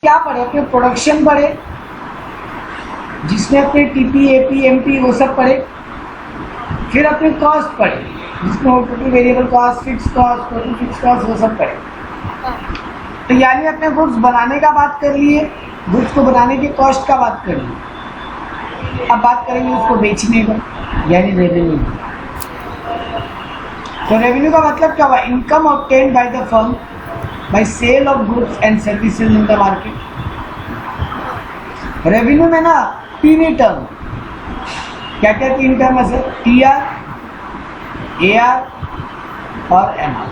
क्या पढ़े? अपने प्रोडक्शन पढ़े, जिसमें अपने टीपी, एपी, एमपी वो सब पढ़े। फिर अपने कॉस्ट पढ़े, जिसमें total variable cost, fix cost, total fix cost वो सब पढ़े। तो यानी अपने गुड्स बनाने का बात कर लिए, गुड्स को बनाने के कॉस्ट का बात कर लिए। अब बात करेंगे उसको बेचने का, यानी रेवेन्यू। तो रेवेन्यू का मतलब क्या हुआ? Income obtained by the firm by sale of goods and services in the market। Revenue में ना तीन ही टर्म, क्या क्या तीन टर्म है सर? टीआर, एआर और MR.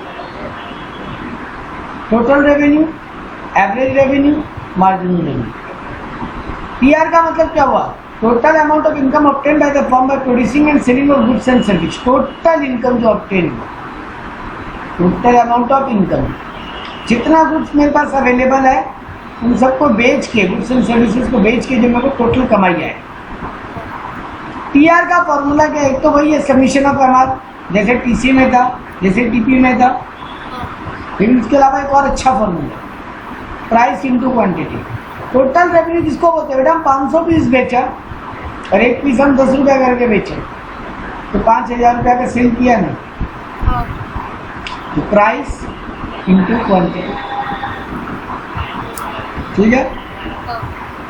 Total revenue, average revenue, marginal revenue. TR का मतलब क्या हुआ? Total amount of income obtained by the firm by producing and selling of goods and service. Total income जो ऑब्टेन हुआ, total amount of income, जितना goods मेरे पास available है उन सबको बेच के, गुड्स एंड सर्विसेज को बेच के जो मेरे को टोटल कमाई है। टीआर का फॉर्मूला क्या है? एक तो वही है समीशन ऑफ एमआर, जैसे टीसी में था, जैसे टीपी में था। लेकिन इसके अलावा एक और अच्छा formula, price into quantity. Total revenue किसको बोलते हैं? बेटा हम 500 पीस बेचा और एक पीस हम 10 रुपया करके बेचे, तो 5000 रुपया का सेल किया ना। तो प्राइस इंटू क्वांटिटी, ठीक है।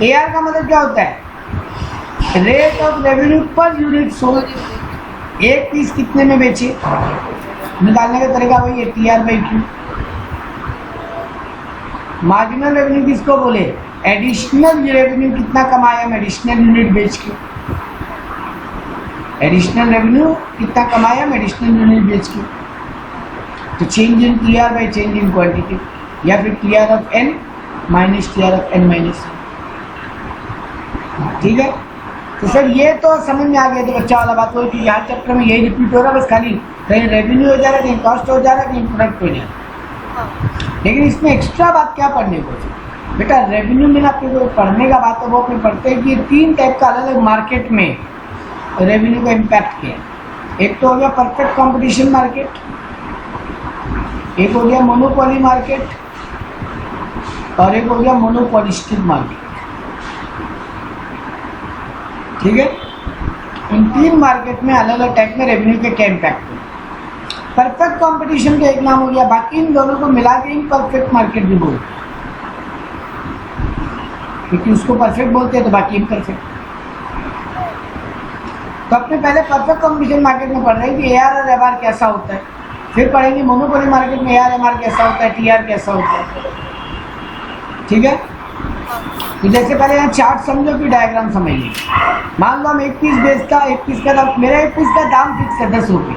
एआर का मतलब क्या होता है? Rate of revenue per unit sold. एक पीस कितने में बेचे, निकालने का तरीका वही है, TR by Q. Marginal revenue किसको बोले? एडिशनल रेवेन्यू कितना कमाया हम एडिशनल यूनिट बेच के। एडिशनल रेवेन्यू कितना कमाया हम एडिशनल यूनिट बेच के। तो change in TR by change in quantity, या फिर TR of N minus TR of N minus. ठीक है। तो सर ये तो समझ में आ गया, तो बच्चा वाला बात हो कि यहाँ चैप्टर में यही रिपीट हो रहा है, बस खाली कहीं रेवेन्यू हो जा रहा है, कहीं कॉस्ट हो जा रहा है, कहीं प्रोडक्ट हो जा रहा है। लेकिन इसमें एक्स्ट्रा बात क्या पढ़ने को? बेटा रेवेन्यू में ना अपने को पढ़ने का बात है, वो अपने पढ़ते हैं कि तीन टाइप का अलग अलग मार्केट में रेवेन्यू का इम्पैक्ट किया। एक तो हो गया परफेक्ट कॉम्पिटिशन मार्केट, एक हो गया मोनोपोली मार्केट, और एक हो गया मोनोपोलिस्टिक मार्केट। ठीक है। इन तीन मार्केट में अलग अलग टाइप में रेवेन्यू के क्या इम्पैक्ट है। परफेक्ट कंपटीशन का एक नाम हो गया, बाकी इन दोनों को मिला के इम्परफेक्ट मार्केट भी बोलते हैं, क्योंकि उसको परफेक्ट बोलते हैं तो बाकी इम्परफेक्ट। तो अपने पहले परफेक्ट कंपटीशन मार्केट में पढ़ रहे हैं कि एआर और एमआर कैसा होता है, फिर पढ़ेंगे मोनोपोली मार्केट में एआर एमआर कैसा होता है, टीआर कैसा होता है। ठीक है। तो जैसे पहले यहाँ चार्ट समझो, फिर डायग्राम समझिए। मान लो हम एक पीस बेचता, एक पीस का दाम, मेरा एक पीस का दाम फिक्स है 10 रुपये।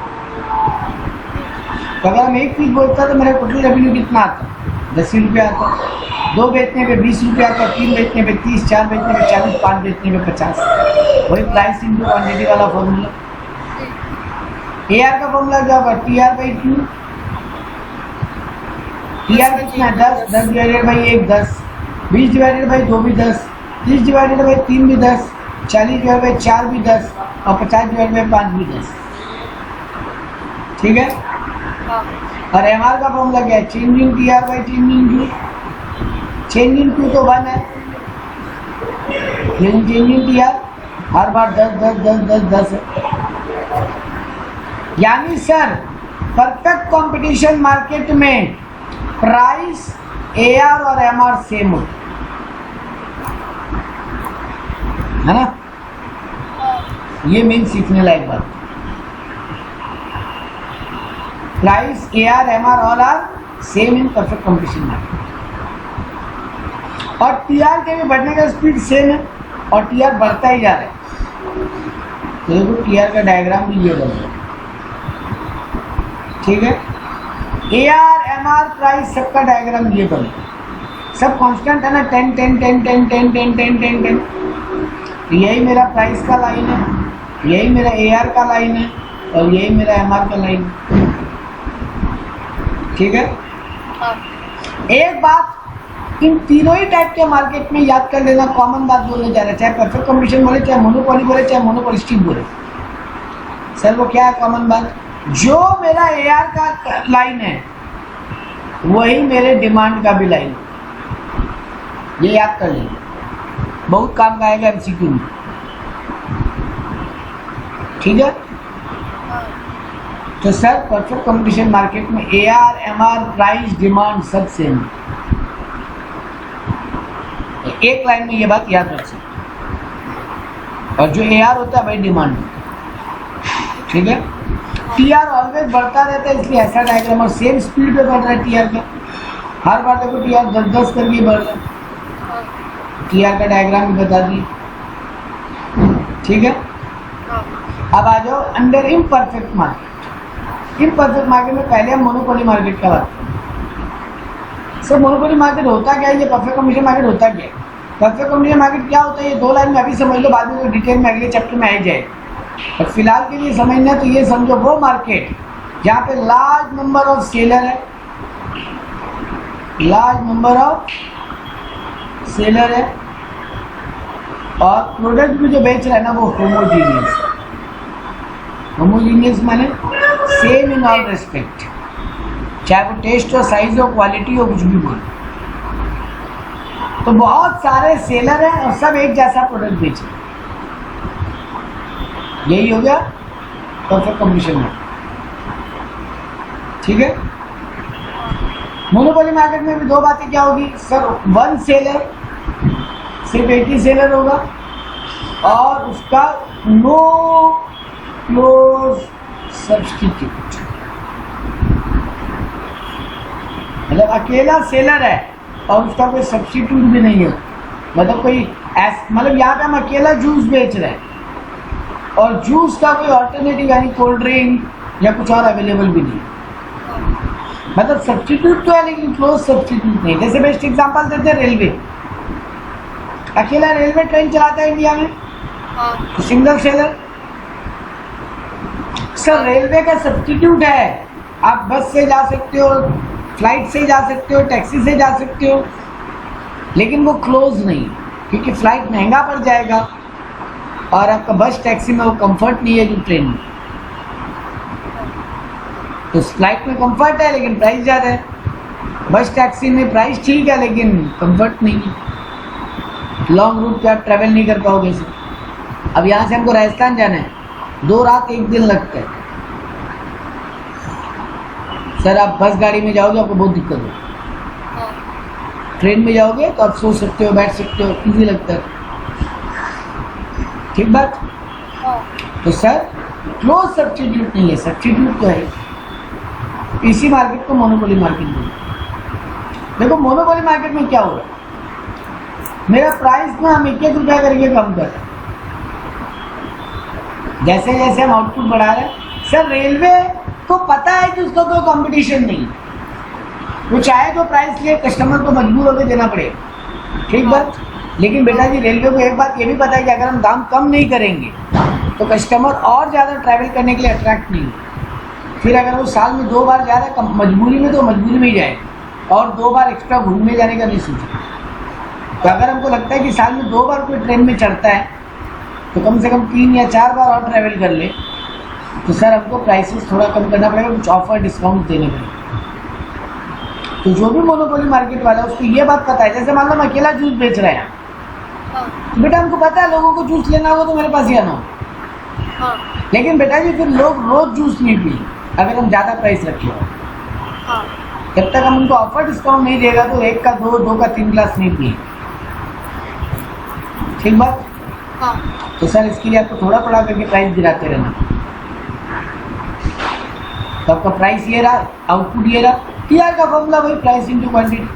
तो अगर हम एक पीस बेचता तो मेरा टोटल रेवेन्यू कितना आता? 10 रुपया आता। 2 बेचने पे 20 रुपया आता, 3 बेचने पे 30, 4 बेचने पे 40, 5 बेचने पे 50। वही प्राइस इंटू क्वांटिटी वाला फॉर्मूला। एआर का फॉर्मूला क्या होगा? TR by Q. टीआर कितना है? 10, 10 डिवाइडेड बाई 1 10, 20 डिवाइडेड बाई 2 भी 10, 30 डिवाइडेड बाई 3 भी 10, 40 डिवाइडेड बाई 4 भी 10, और 50 डिवाइडेड बाई 5 भी 10। ठीक है। और एमआर का फॉर्मूला क्या है? Change in TR by change in Q. Change in Q तो 1 है, लेकिन चेंज इन टीआर हर बार 10 10 10 10 10 है। यानी सर परफेक्ट कंपटीशन मार्केट में प्राइस एआर और एमआर सेम होता है ना। ये मेन सीखने लायक बात। Price AR MR all are same in perfect competition market. और टीआर के भी बढ़ने का स्पीड सेम है, और टीआर बढ़ता ही जा रहा है। तो देखो टीआर का डायग्राम भी ये बन रहा है। ठीक है। एआर एमआर प्राइस सबका डायग्राम ये बन रहा है। सब कांस्टेंट है ना, 10 10 10 10 10 10 10 10 10। यही मेरा प्राइस का लाइन है, यही मेरा एआर का लाइन है, और यही मेरा एमआर का लाइन है। ठीक है। एक बात इन तीनों ही टाइप के मार्केट में याद कर लेना, कॉमन बात बोलने जा रहा है, चाहे परफेक्ट कंपटीशन बोले, चाहे मोनोपोली बोले, चाहे मोनोपोलिस्टिक बोले। सर वो क्या है कॉमन बात? जो मेरा एआर का लाइन है वही मेरे डिमांड का भी लाइन है। ये याद कर लीजिए, बहुत काम का आएगा एमसीक्यू में। ठीक है, तो सर परफेक्ट कंपटीशन मार्केट में AR, MR, प्राइस, डिमांड सब सेम है। एक लाइन में ये बात याद रख सकते। और जो AR होता है वही डिमांड होता है। ठीक है, TR ऑलवेज बढ़ता रहता है, इसलिए ऐसा डायग्राम, और सेम स्पीड पे बढ़ रहा है TR का। हर बार देखो TR 10-10 करके बढ़ रहा है। TR का डायग्राम भी बता दिए। ठीक है, अब आ जाओ under imperfect market. Imperfect market में पहले हम मोनोपोली मार्केट का बात करें। सर मोनोपोली मार्केट होता क्या है, ये परफेक्ट कंपटीशन मार्केट होता क्या है? परफेक्ट कंपटीशन मार्केट क्या होता है, ये 2 लाइन में अभी समझ लो, बाद में डिटेल में अगले चैप्टर में आ जाए। और फिलहाल के लिए समझना तो ये समझो, वो मार्केट जहाँ पे लार्ज नंबर ऑफ सेलर है, लार्ज नंबर ऑफ सेलर है, और प्रोडक्ट भी जो बेच रहा है ना वो होमोजीनियस। होमोजीनियस माने सेम इन ऑल रेस्पेक्ट, चाहे वो टेस्ट हो, साइज हो, क्वालिटी हो, कुछ भी बोलो। तो बहुत सारे सेलर हैं और सब एक जैसा प्रोडक्ट बेच रहे हैं। यही हो गया परफेक्ट कंपटीशन में। ठीक है, मोनोपोली मार्केट में भी 2 बातें क्या होगी सर, 1 सेलर, सिर्फ एक ही सेलर होगा, और उसका नो क्लोज सब्स्टिट्यूट, मतलब अकेला सेलर है और उसका कोई सब्स्टिट्यूट भी नहीं है। मतलब कोई मतलब यहाँ पे हम अकेला जूस बेच रहे हैं और जूस का कोई ऑल्टरनेटिव यानी कोल्ड ड्रिंक या कुछ और अवेलेबल भी नहीं। मतलब सब्स्टिट्यूट तो है लेकिन क्लोज सब्स्टिट्यूट नहीं। जैसे बेस्ट एग्जांपल देते हैं रेलवे, अकेला रेलवे ट्रेन चलाता है इंडिया में, तो सिंगल सेलर। सर रेलवे का सब्स्टिट्यूट है, आप बस से जा सकते हो, फ्लाइट से जा सकते हो, टैक्सी से जा सकते हो, लेकिन वो क्लोज नहीं, क्योंकि फ्लाइट महंगा पड़ जाएगा और आपका बस टैक्सी में वो कंफर्ट नहीं है जो ट्रेन में। तो फ्लाइट में कंफर्ट है लेकिन प्राइस ज़्यादा है, बस टैक्सी में प्राइस ठीक है लेकिन कंफर्ट नहीं है, लॉन्ग रूट पे आप ट्रैवल नहीं कर पाओगे इसे। अब यहाँ से हमको राजस्थान जाना है, 2 रात 1 दिन लगता है। सर आप बस गाड़ी में जाओगे आपको बहुत दिक्कत होगी, ट्रेन में जाओगे तो आप सो सकते हो, बैठ सकते हो, इजी लगता है। ठीक बात। तो सर क्लोज सब्स्टिट्यूट नहीं है, सब्स्टिट्यूट तो है। इसी मार्केट को मोनोपोली मार्केट बोलते हैं। देखो मोनोपोली मार्केट में क्या हो रहा है, मेरा प्राइस ना हम 1-1 रुपया करके कम कर रहे हैं, जैसे जैसे हम आउटपुट बढ़ा रहे हैं। सर रेलवे को पता है कि उसका कोई कंपटीशन नहीं, वो चाहे तो प्राइस ले, कस्टमर को मजबूर होकर देना पड़ेगा। ठीक बात। लेकिन बेटा जी रेलवे को एक बात ये भी पता है कि अगर हम दाम कम नहीं करेंगे तो कस्टमर और ज़्यादा ट्रैवल करने के लिए अट्रैक्ट नहीं होगा। फिर अगर वो साल में 2 बार जा रहा है मजबूरी में, तो मजबूरी में ही जाए, और 2 बार एक्स्ट्रा घूमने जाने का नहीं सोचे। तो अगर हमको लगता है कि साल में 2 बार कोई ट्रेन में चढ़ता है तो कम से कम 3 या 4 बार और ट्रैवल कर ले, तो सर हमको प्राइसेस थोड़ा कम करना पड़ेगा, कुछ ऑफर डिस्काउंट देने पड़ेगा। तो जो भी मोनोपोली मार्केट वाला है उसको ये बात पता है, जैसे मान लो हम अकेला जूस बेच रहे हैं, तो बेटा हमको पता है लोगों को जूस लेना हो तो मेरे पास ही आना हो। लेकिन बेटा जी फिर लोग रोज जूस नहीं पिए अगर हम ज़्यादा प्राइस रखें। जब तक हम उनको ऑफर डिस्काउंट नहीं देगा तो 1 का 2, 2 का 3 ग्लास नहीं पिए। ठीक बात। तो सर इसके लिए आपको थोड़ा थोड़ा करके प्राइस गिराते रहना। तो आपका प्राइस ये रहा, आउटपुट ये रहा। टीआर का फॉर्मूला वही, प्राइस इंटू क्वान्टिटी,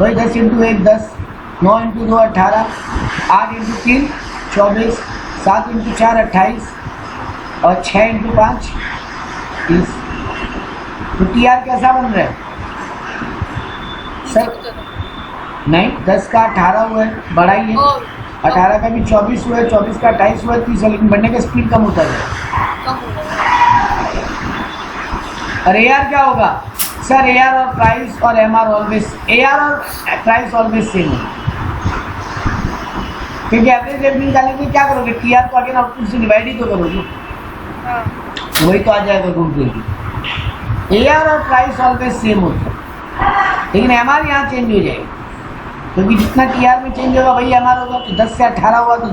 वही 10 इंटू 1 10, 9 इंटू 2 18, 8 इंटू 3 24, 7 इंटू 4 28 और 6 इंटू 5 30। तो टीआर कैसा बन रहा है सर? नहीं, 10 का 18 हुआ है, बड़ा ही है। 18 का भी 24 हुआ है, 24 का 28 हुआ है, 30 है, लेकिन बढ़ने का स्पीड कम होता है। और एआर क्या होगा सर? एआर और प्राइस और एमआर ऑलवेज, एआर और प्राइस ऑलवेज सेम है, क्योंकि एवरेज रेवेन्यू निकालने के लिए क्या करोगे? टीआर को अगेन आउटपुट से डिवाइड ही तो करोगे, वही तो आ जाएगा घूम फिर के। एआर और प्राइस ऑलवेज सेम होता है, लेकिन एमआर यहाँ चेंज हो जाएगा, क्योंकि जितना टीआर में चेंज होगा वही एमआर होगा। तो 10 से 18 हुआ तो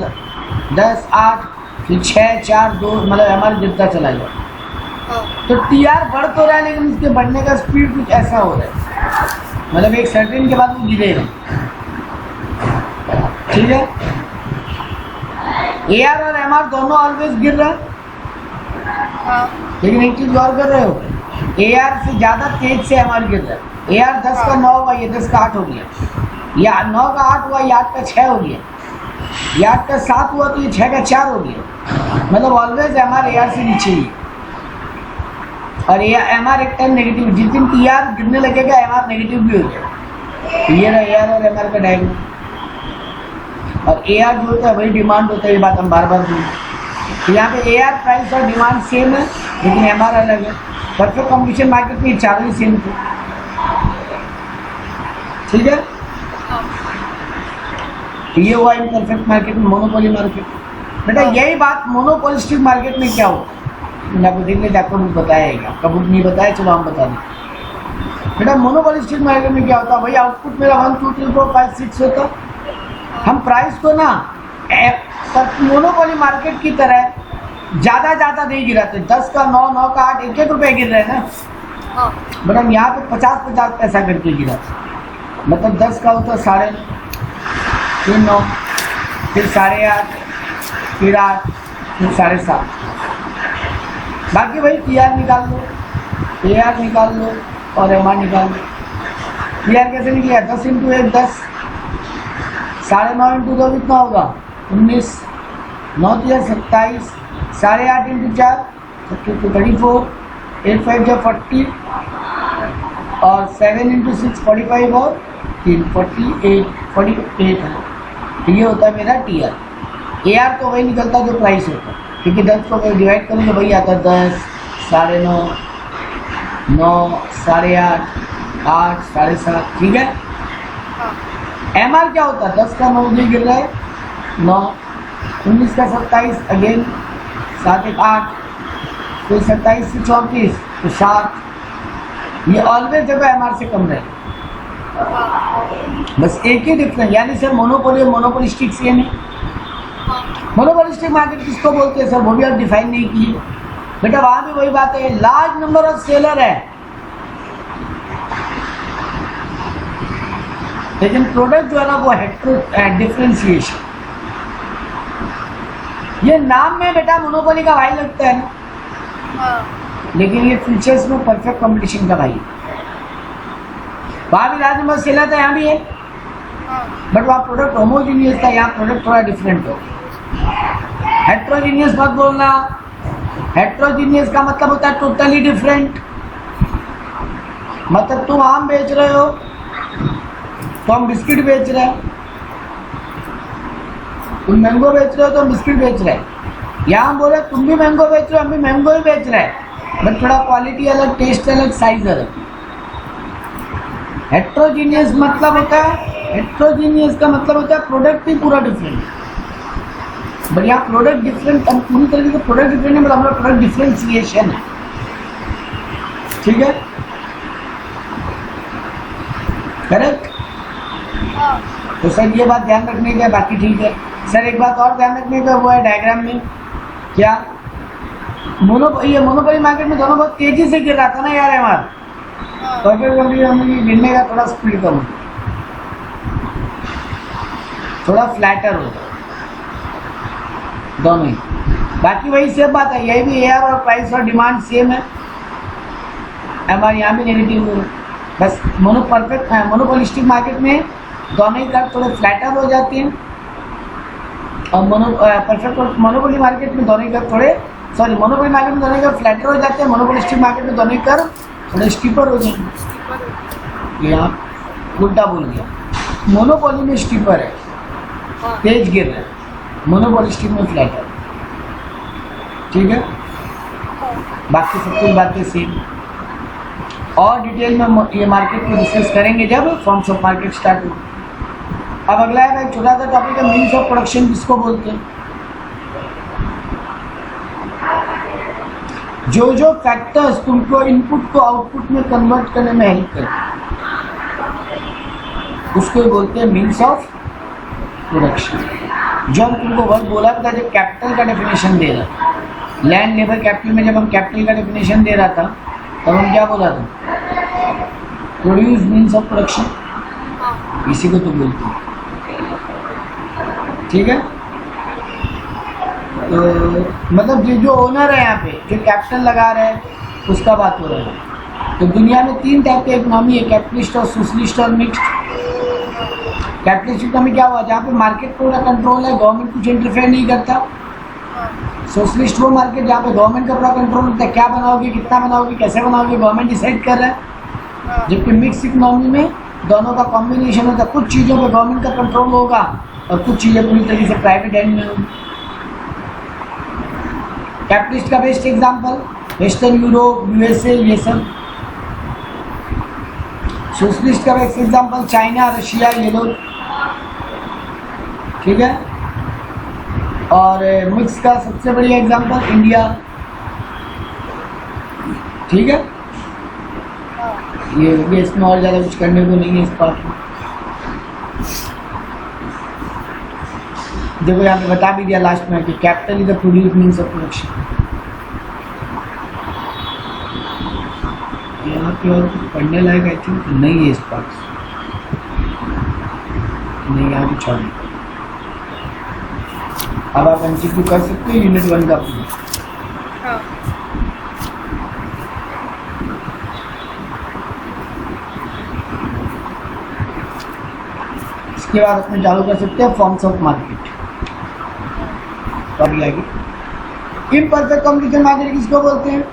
10, 8, फिर 6, 4, 2, मतलब एमआर गिरता चला जाए। तो टीआर बढ़ तो रहा है लेकिन उसके बढ़ने का स्पीड कुछ ऐसा हो रहा है, मतलब एक सर्टेन के बाद वो गिरेगा। ठीक है, एआर और एमआर दोनों ऑलवेज गिर रहा है। लेकिन एक चीज और कर रहे हो, एआर से ज्यादा तेज से एमआर गिर रहा है। एआर 10 का 9 हुआ, ये 10 का 8 हो गया, या 9 का 8 हुआ, ये 8 का 6 हो गया, ये 8 का 7 हुआ तो ये 6 का 4 हो गया। मतलब ऑलवेज एमआर एआर से नीचे ही, और एमआर एक टाइम नेगेटिव, जिस दिन टीआर गिरने लगेगा एमआर नेगेटिव भी हो जाएगा। ये रहा एआर और एमआर का डायग्राम। और एआर जो होता है वही डिमांड होता है, ये बात हम बार बार बोलते हैं। तो यहाँ पे एआर प्राइस और डिमांड सेम है लेकिन एमआर अलग है। परफेक्ट कंपटीशन मार्केट में चारों ही सेम थे। ठीक है, ये हुआ इम्परफेक्ट मार्केट में, मोनोपोली मार्केट। बेटा यही बात मोनोपोलिस्टिक मार्केट में क्या होता है, आपको देख लेते आपको बताएगा, आपका बुक नहीं बताया, चलो हम बता दें। बेटा मोनोपोलिस्टिक मार्केट में क्या होता है, वही आउटपुट मेरा 1 2 3 4 5 6 होता। हम प्राइस को ना मोनोपोली मार्केट की तरह ज़्यादा नहीं गिराते। 10 का 9, 9 का 8, 1 रुपये गिर रहे हैं ना, बट हम यहाँ पे 50 पैसा करके गिराते। मतलब 10 का होता 9.5, फिर 9, फिर 8.5, फिर 8, फिर 7.5। बाकी भाई टीआर निकाल लो, एआर निकाल लो और एमआर निकाल लो। टीआर कैसे निकलेगा, 10 × 1 10, 9.5 × 2 कितना होगा 19, 9 × 27, 8.5 × 4 34, 8 5 40 और 7 × 6 45 और 3 48 है। ये होता है मेरा टीआर। एआर तो वही निकलता है जो प्राइस होता है, क्योंकि 10 को डिवाइड करें तो वही आता है 10, 9.5, 9, 8.5, 8, 7.5। ठीक है, एमआर क्या होता है, 10 का 9 भी गिर रहा है 9, 19 का 27 अगेन 7 1 8, फिर 27 से 34 तो 7। ये ऑलवेज जगह एमआर से कम रहे, बस एक ही डिफरेंस, यानी सर मोनोपोली और मोनोपोलिस्टिक सेम है। मोनोपोलिस्टिक मार्केट किसको बोलते हैं सर, वो भी आप डिफाइन नहीं किए। बेटा वहां भी वही बात है, लार्ज नंबर ऑफ सेलर है लेकिन प्रोडक्ट जो है ना वो डिफरेंशिएशन। ये नाम में बेटा मोनोपोली का भाई लगता है ना, लेकिन ये फीचर्स में परफेक्ट कंपटीशन का भाई है। वहाँ भी लार्ज नंबर सेलर था, यहाँ भी है, बट वहाँ प्रोडक्ट होमोजीनियस था, यहाँ प्रोडक्ट थोड़ा डिफरेंट हो। हेट्रोजीनियस मत बोलना, हेट्रोजीनियस का मतलब होता है टोटली डिफरेंट। मतलब तुम आम बेच रहे हो तो हम बिस्किट बेच रहे हैं, तुम मैंगो बेच रहे हो तो हम बिस्किट बेच रहे हैं। यहाँ हम बोल रहे तुम भी मैंगो बेच रहे हो, हम भी मैंगो ही बेच रहे हैं, बट थोड़ा क्वालिटी अलग, टेस्ट अलग, साइज अलग। हेट्रोजीनियस मतलब होता है, हेट्रोजीनियस का मतलब होता है प्रोडक्ट ही पूरा डिफरेंट। बट यहाँ प्रोडक्ट डिफरेंट, हम पूरी तरीके से प्रोडक्ट डिफरेंट है, मतलब हमारा प्रोडक्ट डिफरेंशिएशन है। ठीक है, करेक्ट। तो सर ये बात ध्यान रखने की है, बाकी ठीक है। सर एक बात और ध्यान रखने का वो है डायग्राम में क्या, ये मोनोपोली मार्केट में दोनों बहुत तेजी से गिर रहा था ना यार एमआर, तो फिर गिरने का थोड़ा स्पीड कम, थोड़ा फ्लैटर हो दोनों ही। बाकी वही सेम बात है, यही भी एआर और प्राइस और डिमांड सेम है। एमआर यहाँ भी नेगेटिव है, बस मोनोपोलिस्टिक मार्केट में दोनों ही कर्व थोड़े फ्लैटर हो जाते हैं, और मोनोपोली मार्केट में दोनों ही कर्व मोनोपोली मार्केट में दोनों ही कर्व फ्लैटर हो जाते हैं, मोनोपोलिस्टिक मार्केट में दोनों ही कर्व थोड़े स्टीपर हो जाएंगे। यहाँ उल्टा बोल गया, मोनोपोली में स्टीपर है, तेज गिर रहा है, मोनोपोलिस्टिक में फ्लैटर। ठीक है, बाकी सब कुछ बातें सेम, और डिटेल में ये मार्केट को डिस्कस करेंगे जब फॉर्म्स ऑफ मार्केट स्टार्ट हो। अब अगला है भाई छोटा सा टॉपिक है, मीन्स ऑफ प्रोडक्शन किसको बोलते हैं। जो फैक्टर्स तुमको इनपुट को आउटपुट में कन्वर्ट करने में हेल्प करते हैं। उसको बोलते हैं मीन्स ऑफ प्रोडक्शन। जो हम तुमको वर्ड बोला था जब कैपिटल का डेफिनेशन दे रहा, लैंड लेबर कैपिटल में जब हम कैपिटल का डेफिनेशन दे रहा था तब हम क्या बोला था? प्रोड्यूस मीन्स ऑफ प्रोडक्शन, इसी को तो बोलते हैं। ठीक है, तो मतलब जो ओनर है यहाँ पे जो कैपिटल लगा रहा है उसका बात हो रहा है। तो दुनिया में 3 टाइप के इकोनॉमी है, कैपिटलिस्ट और सोशलिस्ट और मिक्स्ड। कैपिटलिस्ट इकोनॉमी क्या हुआ? जहाँ पे मार्केट पूरा कंट्रोल है, गवर्नमेंट कुछ इंटरफेयर नहीं करता। सोशलिस्ट वो मार्केट जहाँ पे गवर्नमेंट का पूरा कंट्रोल होता है, क्या बनाओगे, कितना बनाओगे, कैसे बनाओगे, गवर्नमेंट डिसाइड कर रहा है। जबकि मिक्स इकोनॉमी में दोनों का कॉम्बिनेशन होता है, कुछ चीज़ों पे गवर्नमेंट का कंट्रोल होगा और कुछ चीज़ें पूरी तरीके से प्राइवेट हैंड में होगी। कैपिटलिस्ट का best example western Europe, USA, ये सब। सोशलिस्ट का बेस्ट एग्जांपल चाइना, रशिया, ये लोग। ठीक है, और मिक्स का सबसे बढ़िया एग्जांपल इंडिया। ठीक है, ये इसमें और ज़्यादा कुछ करने को नहीं है इस पार्ट में। देखो यहाँ पे बता भी दिया लास्ट में कि capital is the produce means of production. यहाँ पे और कुछ पढ़ने लायक आई थिंक नहीं है इस पार्ट से, नहीं यहाँ पे छोड़। अब आप एमसीक्यू कर सकते हो यूनिट 1 का पूरा। इसके बाद अपने चालू कर सकते हैं फॉर्म्स ऑफ मार्केट। अभी आगे इम्परफेक्ट कॉम्पिटिशन मार्केट किसको बोलते हैं?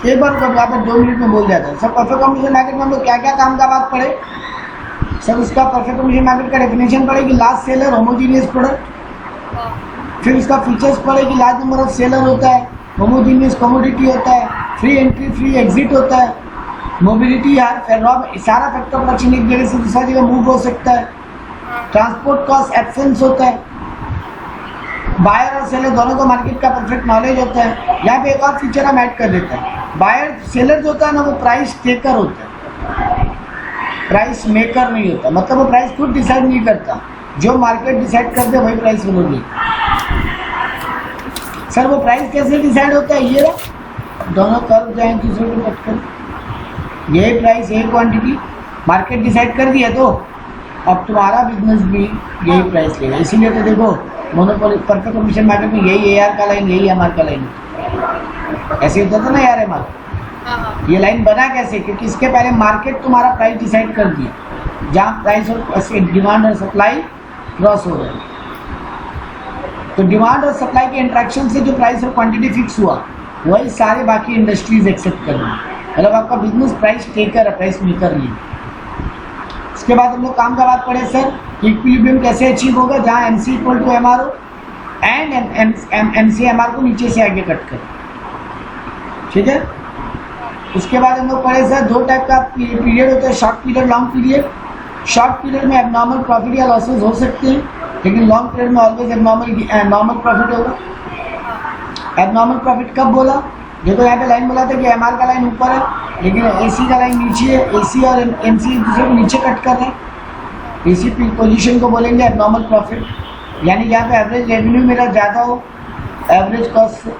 एक बार यहाँ पर 2 मिनट में बोल जाता है। सब परफेक्ट कॉम्पिटिशन मार्केट में हम लोग क्या क्या काम का बात पढ़े? सब उसका परफेक्ट कॉम्पिटिशन मार्केट का डेफिनेशन पढ़े कि लास्ट सेलर, होमोजीनियस प्रोडक्ट। फिर उसका फीचर्स पढ़े कि लार्ज नंबर ऑफ सेलर होता है, होमोजीनियस कमोडिटी होता है, फ्री एंट्री फ्री एग्जिट होता है, मोबिलिटी यार सारा फैक्टर प्रोडक्शन एक जगह से दूसरा जगह मूव हो सकता है, ट्रांसपोर्ट कॉस्ट एब्सेंस होता है, बायर और सेलर दोनों को मार्केट का परफेक्ट नॉलेज होता है। यहाँ पे एक और फीचर हम ऐड कर देते हैं, बायर सेलर जो होता है ना वो प्राइस टेकर होता है, प्राइस मेकर नहीं होता। मतलब वो प्राइस खुद डिसाइड नहीं करता, जो मार्केट डिसाइड करते वही प्राइस वो लोग। सर वो प्राइस कैसे डिसाइड होता है? ये रहा, दोनों कर्व जाए दूसरे को कट कर, यही प्राइस यही क्वांटिटी मार्केट डिसाइड कर दिया, तो अब तुम्हारा बिजनेस भी यही प्राइस लेगा। इसीलिए तो देखो मोनोपोली परफेक्ट कॉम्पिटिशन मार्केट में यही AR का लाइन, यही MR का लाइन, ऐसे होता था ना यार MR। ये लाइन बना कैसे? क्योंकि इसके पहले मार्केट तुम्हारा प्राइस डिसाइड कर दिया, जहाँ प्राइस और डिमांड और सप्लाई क्रॉस हो रहा है। तो डिमांड और सप्लाई के इंट्रैक्शन से जो प्राइस और क्वांटिटी फिक्स हुआ वही सारे बाकी इंडस्ट्रीज एक्सेप्ट कर रही है। मतलब आपका बिजनेस प्राइस टेकर है, प्राइस मेकर नहीं। इसके बाद हम लोग काम का बात पढ़े सर कि इक्विलिब्रियम कैसे अचीव होगा, जहाँ MC = MR हो एंड MC MR को नीचे से आगे कट कर। ठीक है, उसके बाद हम लोग पढ़े सर 2 टाइप का पीरियड होता है, short period, long period. Short period में एबनॉर्मल प्रॉफिट या लॉसेज हो सकते हैं, लेकिन लॉन्ग पीरियड में ऑलवेज नॉर्मल प्रॉफिट होगा। एबनॉर्मल प्रॉफिट कब बोला? देखो यहाँ पे लाइन बोला था कि MR का लाइन ऊपर है लेकिन AC का लाइन नीचे है, AC और MC एक दूसरे को नीचे कट कर रहे हैं। इसी पोजीशन को बोलेंगे एबनॉर्मल प्रॉफिट, यानी जहाँ पे एवरेज रेवेन्यू मेरा ज़्यादा हो एवरेज कॉस्ट से,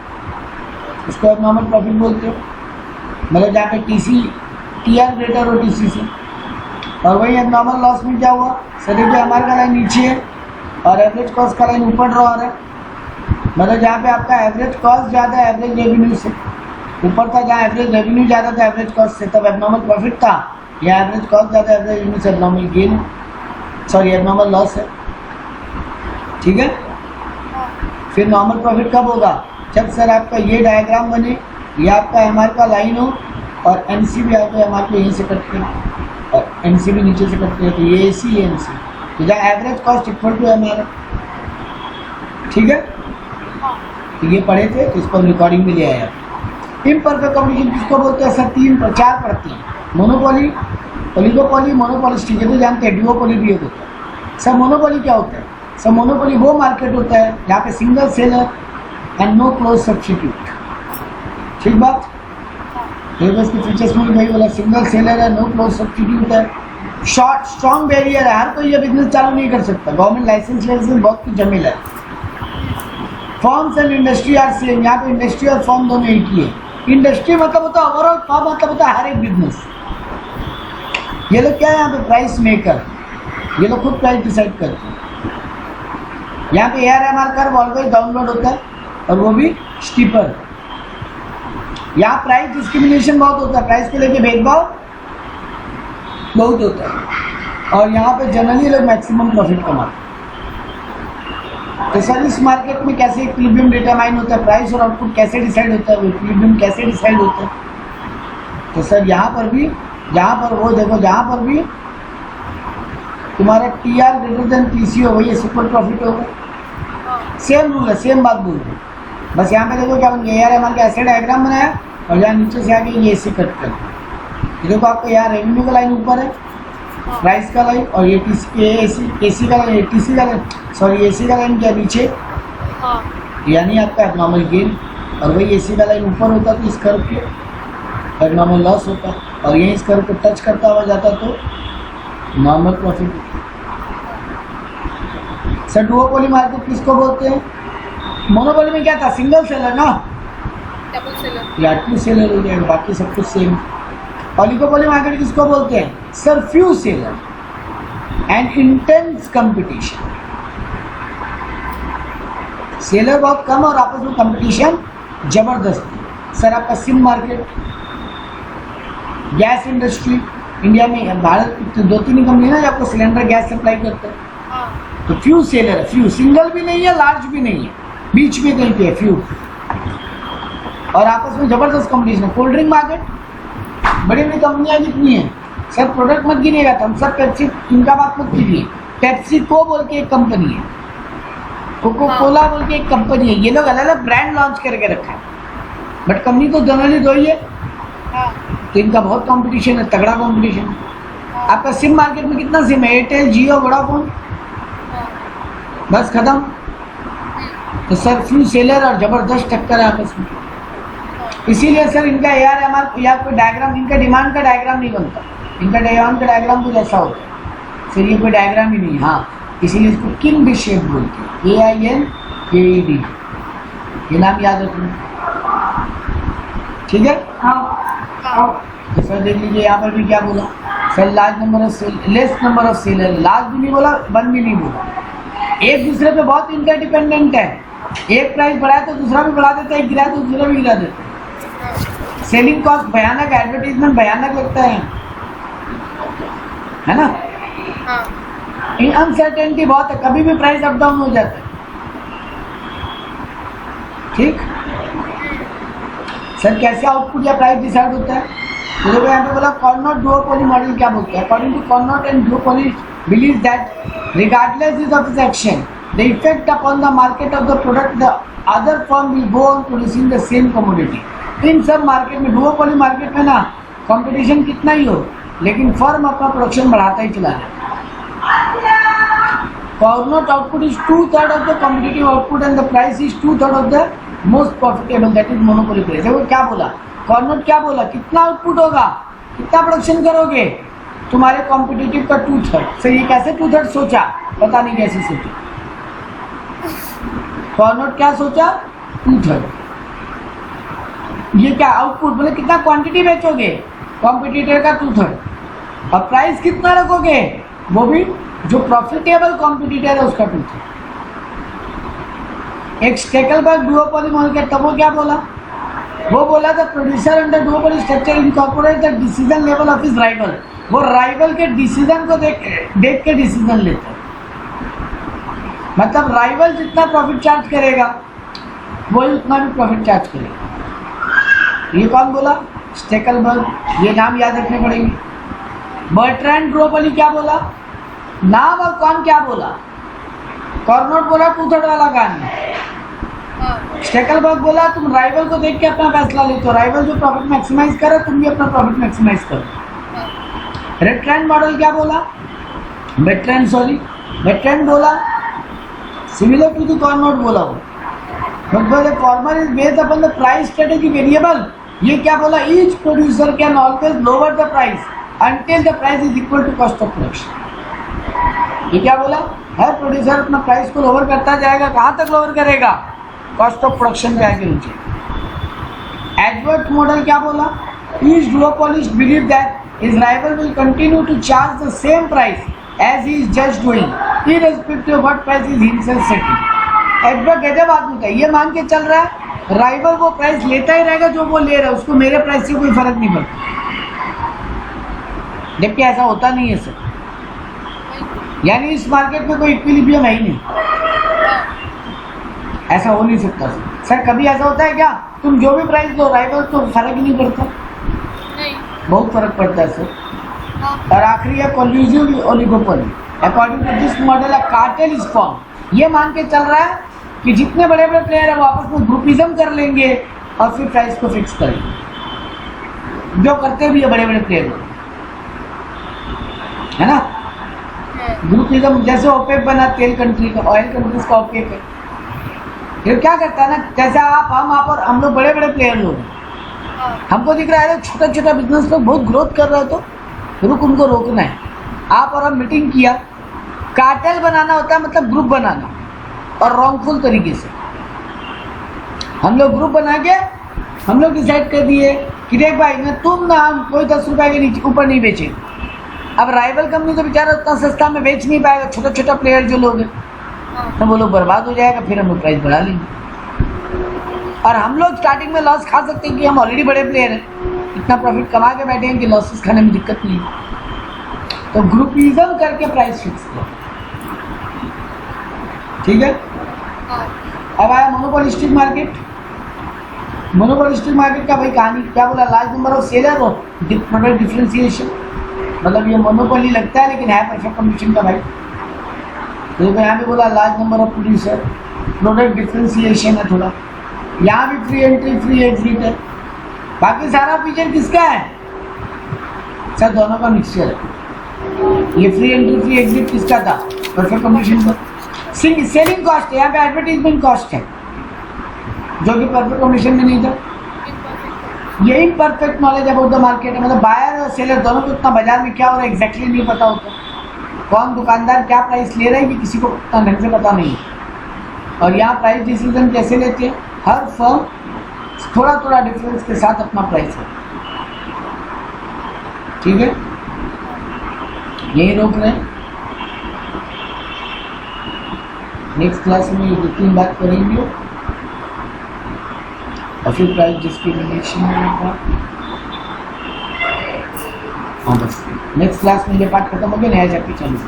उसको एबनॉर्मल प्रॉफिट बोलते हो। मतलब जहाँ पे TR ग्रेटर हो TC से। और वही एबनॉर्मल लॉस में क्या हुआ? सर जो MR का लाइन नीचे है और एवरेज कॉस्ट का लाइन ऊपर ड्रॉ है, मतलब जहाँ पे आपका एवरेज कॉस्ट ज़्यादा है एवरेज रेवेन्यू से, ऊपर था जहाँ एवरेज रेवेन्यू ज़्यादा था एवरेज कॉस्ट से, तब एबनॉर्मल प्रॉफिट था। या एवरेज कॉस्ट ज़्यादा एवरेज रेवेन्यू से abnormal gain, sorry abnormal loss है। ठीक है, फिर नॉर्मल प्रॉफिट कब होगा? जब सर आपका ये डायग्राम बने, ये आपका MR का लाइन हो और MC भी आपको MR को यहीं से कट करे और MC भी नीचे से कट करे, तो ये AC ये MC, तो जहाँ एवरेज कॉस्ट = MR है। ठीक है, तो ये पढ़े थे, तो इसको रिकॉर्डिंग में ले आया। इम्परफेक्ट कॉम्पिटिशन किसको बोलते हैं सर? 3-4 पढ़ते हैं, मोनोपोली, ओलिगोपोली, मोनोपोलिस्टिक, ये तो जानते हैं, डुओपोली भी होता है। सर मोनोपोली क्या होता है? सर मोनोपोली वो मार्केट होता है जहाँ पे single seller and no close substitute. ठीक बात, इसके फीचर्स में भाई बोला सिंगल सेलर है, नो क्लोज सब्स्टिट्यूट है, शॉर्ट स्ट्रॉन्ग बैरियर है, हर कोई ये बिजनेस चालू नहीं कर सकता, गवर्नमेंट लाइसेंस बहुत कुछ जमील है। Forms and industry are same, यहाँ पे इंडस्ट्री और फॉर्म दोनों एक ही है। इंडस्ट्री मतलब होता है ओवरऑल, फॉर्म मतलब होता है हर एक बिजनेस। ये लोग क्या है यहाँ पे प्राइस मेकर, ये लोग खुद प्राइस डिसाइड करते हैं। यहाँ पे ARMR कर्व ऑलवेज डाउनलोड होता है और वो भी स्टीपर। यहाँ प्राइस डिस्क्रिमिनेशन बहुत होता है, प्राइस को लेके भेदभाव बहुत होता है और यहाँ पे जनरली लोग मैक्सिमम प्रॉफिट कमाते हैं। तो सर इस मार्केट में कैसे इक्विलिब्रियम डिटरमाइन होता है, प्राइस और आउटपुट कैसे डिसाइड होता है, इक्विलिब्रियम कैसे डिसाइड होता है? तो सर यहाँ पर भी, यहाँ पर वो देखो, जहाँ पर भी तुम्हारा TR ग्रेटर देन TC हो ये सुपर प्रॉफिट होगा। सेम रूल है, सेम बात बोल रहे हैं, बस यहाँ पे देखो क्या ARMR का एसेट डायग्राम बनाया और यहाँ नीचे से आके ये AC कट कर देखो। आपको यहाँ रेवेन्यू का लाइन ऊपर है, प्राइस का लाइन, और ये AC का लाइन, TC का लाइन, सॉरी AC का लाइन क्या नीचे, यानी आपका एबनॉर्मल गेन, और वही AC का लाइन ऊपर होता तो इस कर्व पे एबनॉर्मल लॉस होता, और यही इस कर्व को टच करता हुआ जाता तो normal profit. Sir duopoly market किसको बोलते हैं? मोनोपोली में क्या था, सिंगल सेलर ना, डबल सेलर या टू सेलर हो जाएगा, बाकी सब कुछ सेम। ओलिगोपोली मार्केट किसको बोलते हैं? Sir few seller and intense competition. Seller बहुत कम और आपस में कंपटीशन जबरदस्त। सर आपका SIM market, gas industry, India में भारत 2-3 कंपनी है जो आपको सिलेंडर गैस सप्लाई करते हैं, तो फ्यू सेलर है, फ्यू, सिंगल भी नहीं है, लार्ज भी नहीं है, बीच में कहीं पे है, फ्यू, और आपस में जबरदस्त कंपटीशन है। कोल्ड ड्रिंक मार्केट, बड़ी बड़ी कंपनियां कितनी हैं? सर प्रोडक्ट मत गिनेगा, हम सब पेप्सी, इनका बात मत कीजिए, पेप्सी को बोल के एक कंपनी है, कोको कोला बोल के एक कंपनी है, ये लोग अलग अलग ब्रांड लॉन्च करके रखा है, बट कंपनी तो जनरली दो ही है, तो इनका बहुत कंपटीशन है, तगड़ा कंपटीशन है। आपका सिम मार्केट में कितना सिम है? एयरटेल, जियो, वोडाफोन, बस खत्म। तो सर फ्यू सेलर और जबरदस्त टक्कर है आपस में, इसीलिए सर इनका ARMR या कोई डायग्राम, इनका डिमांड का डायग्राम नहीं बनता, इनका डिमांड का डायग्राम कुछ ऐसा होता है, सर ये कोई डायग्राम ही नहीं। हाँ, इसीलिए इसको किंग शेप बोलते हैं, AINKED, ये नाम याद रखना, ठीक है? तो सर देख लीजिए यहाँ पर भी क्या बोला, sir large number of less number of seller, large भी नहीं बोला, वन भी नहीं बोला, एक दूसरे पे बहुत इंटरडिपेंडेंट है, एक प्राइस बढ़ाए तो दूसरा भी बढ़ा देता है, एक गिराए तो दूसरा भी गिरा देता है। सेलिंग कॉस्ट भयानक, एडवर्टीजमेंट भयानक लगता है ना? इन अनसर्टेनिटी बहुत है, कभी भी प्राइस अप डाउन हो जाता है, ठीक? सर कैसे आउटपुट या प्राइस डिसाइड होता है? तो देखो यहाँ पे बोला कॉर्नोट डुओपोली मॉडल क्या बोलता है? According to Cournot and duopoly believes that regardless of its action, the effect upon the market of the product, the other firm will go on producing the same commodity. इन सब market में, duopoly market में ना competition कितना ही हो, लेकिन firm अपना production बढ़ाता ही चला जाए। Cournot output is 2/3 of the competitive output and the price is 2/3 of the most profitable, that is monopoly price. देखो क्या बोला कॉर्नोट, क्या बोला, कितना आउटपुट होगा, कितना प्रोडक्शन करोगे, तुम्हारे कॉम्पिटिटिव का 2/3। सर ये कैसे 2/3 सोचा, पता नहीं कैसे सोचा, कॉर्नोट क्या सोचा, 2/3। ये क्या आउटपुट, मतलब कितना क्वांटिटी बेचोगे, कॉम्पिटिटर का 2/3, और प्राइस कितना रखोगे, वो भी जो प्रॉफिटेबल कॉम्पिटिटर है उसका 2/3। एक स्टेकलबर्ग डुओपोली मॉडल के तब वो क्या बोला, वो बोला था producer under duopoly structure incorporate the decision level of his rival, वो राइवल के डिसीजन को देख के डिसीजन लेते हैं, मतलब राइवल जितना प्रॉफिट चार्ज करेगा वही उतना भी प्रॉफिट चार्ज करेगा। ये कौन बोला, स्टेकलबर्ग, ये नाम याद रखने पड़ेंगे। बर्ट्रैंड डुओपोली क्या बोला, नाम और कौन क्या बोला, कॉर्नोट बोला 2/3 वाला गाना, स्टेकलबर्ग बोला तुम राइवल को देख के अपना फैसला लेते हो, राइवल जो प्रॉफिट मैक्सिमाइज करे तुम भी अपना प्रॉफिट मैक्सिमाइज करो। बेट्रैंड मॉडल क्या बोला, बेट्रैंड बोला सिमिलर टू द कॉर्नोट बोला, वो the former is based upon the price strategy variable, ये क्या बोला, each producer can always lower the price until the price is equal to cost of production। ये क्या बोला? हर प्रोड्यूसर अपना प्राइस को लोअर करता जाएगा। कहाँ तक लोअर करेगा? कॉस्ट ऑफ प्रोडक्शन पे आके नीचे। एडवर्ड मॉडल क्या बोला? Each duopolist believe that his rival will continue to charge the same price as he is just doing, irrespective of what price is himself setting। Edward गजब आदमी था, ये मान के चल रहा है राइवल वो प्राइस लेता ही रहेगा जो वो ले रहा है, उसको मेरे प्राइस से कोई फर्क नहीं पड़ता। जबकि ऐसा होता नहीं है सर, यानी इस मार्केट में कोई इक्विलिब्रियम है ही नहीं, ऐसा हो नहीं सकता सर। सर कभी ऐसा होता है क्या? तुम जो भी प्राइस दो राइवल तो फर्क ही नहीं पड़ता। नहीं, बहुत फर्क पड़ता है सर। हाँ, और आखिरी है collusive oligopoly. According to this model a cartel is form. ये मान के चल रहा है कि जितने बड़े बड़े प्लेयर है वो आपस में ग्रुपिज्म कर लेंगे और फिर प्राइस को फिक्स करेंगे, जो करते भी है बड़े बड़े प्लेयर है ना। है, ग्रुपिज्म जैसे ओपेक बना तेल कंट्री का, ऑयल कंट्रीज का ओपेक है। फिर क्या करता है ना, जैसे आप और हम लोग बड़े बड़े प्लेयर लोग हैं, हाँ, हमको दिख रहा है छोटा छोटा बिजनेस लोग बहुत ग्रोथ कर रहे हो तो रुक उनको रोकना है। आप और हम मीटिंग किया, कार्टेल बनाना होता है मतलब ग्रुप बनाना, और रॉन्गफुल तरीके से हम लोग ग्रुप बना के हम लोग डिसाइड कर दिए कि देख भाई ना तुम ना हम कोई 10 रुपए के नीचे ऊपर नहीं बेचे। अब राइवल कंपनी तो बेचारा उतना सस्ता में बेच नहीं पाएगा, छोटा छोटा प्लेयर जो लोग हैं हाँ, तो वो लोग बर्बाद हो जाएगा, फिर हम लोग प्राइस बढ़ा लेंगे। और हम लोग स्टार्टिंग में लॉस खा सकते हैं कि हम ऑलरेडी बड़े प्लेयर हैं, इतना प्रॉफिट कमा के बैठे हैं कि लॉसेस खाने में दिक्कत नहीं है। तो ग्रुपिज्म करके प्राइस फिक्स करो, ठीक है। हाँ, अब आया मोनोपोलिस्टिक मार्केट। मोनोपोलिस्टिक मार्केट का भाई कहानी क्या बोला? लार्ज नंबर ऑफ सेलर और प्रोडक्ट डिफरेंशिएशन, मतलब ये मोनोपोली लगता है लेकिन है परफेक्ट कंपटीशन का भाई। तो यहाँ पे बोला large number of producer, product differentiation है थोड़ा, यहाँ भी फ्री एंट्री फ्री एग्जिट है। बाकी सारा फीचर किसका है सर? दोनों का मिक्सचर है। ये फ्री एंट्री फ्री एग्जिट किसका था? परफेक्ट कंपटीशन का। सेलिंग कॉस्ट है, यहाँ पे एडवर्टीजमेंट कॉस्ट है जो कि परफेक्ट कंपटीशन में नहीं था। imperfect, यही perfect knowledge about the market है, मतलब बायर और सेलर दोनों को उतना बाजार में क्या हो रहा है एग्जैक्टली नहीं पता होता, कौन दुकानदार क्या प्राइस ले रहा है कि किसी को उतना ढंग से पता नहीं है। और यहाँ प्राइस डिसीजन कैसे लेते हैं? हर फर्म थोड़ा थोड़ा डिफरेंस के साथ अपना प्राइस है, ठीक है। यही रोक रहे हैं, नेक्स्ट क्लास में ये 2-3 बात करेंगे और फिर प्राइस डिस्क्रिमिनेशन होगा। हाँ बस नेक्स्ट क्लास में ये पार्ट खत्म हो गया, नया चैप्टर चालू।